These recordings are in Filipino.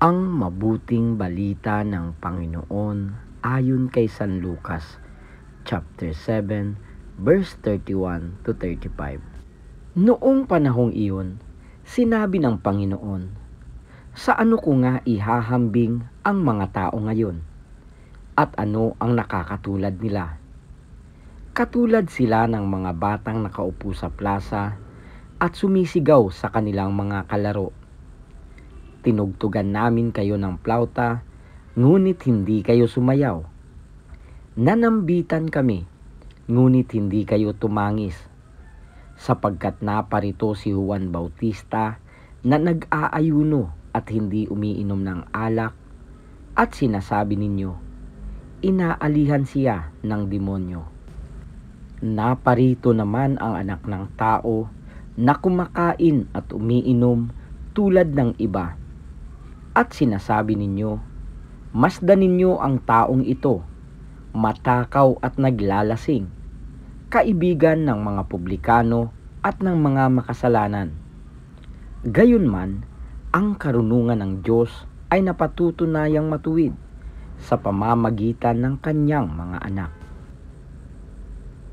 Ang mabuting balita ng Panginoon ayon kay San Lucas, chapter 7, verse 31 to 35. Noong panahong iyon, sinabi ng Panginoon, "Sa ano ko nga ihahambing ang mga tao ngayon? At ano ang nakakatulad nila? Katulad sila ng mga batang nakaupo sa plaza at sumisigaw sa kanilang mga kalaro. Tinugtugan namin kayo ng plauta, ngunit hindi kayo sumayaw. Nanambitan kami, ngunit hindi kayo tumangis. Sapagkat naparito si Juan Bautista na nag-aayuno at hindi umiinom ng alak, at sinasabi ninyo, inaalihan siya ng demonyo. Naparito naman ang Anak ng Tao na kumakain at umiinom tulad ng iba. At sinasabi ninyo, masdan ninyo ang taong ito, matakaw at naglalasing, kaibigan ng mga publikano at ng mga makasalanan. Gayunman, ang karunungan ng Diyos ay napatutunayang matuwid sa pamamagitan ng kanyang mga anak."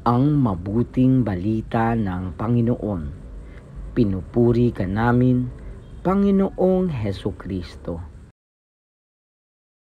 Ang mabuting balita ng Panginoon. Pinupuri ka namin, Panginoong Hesukristo.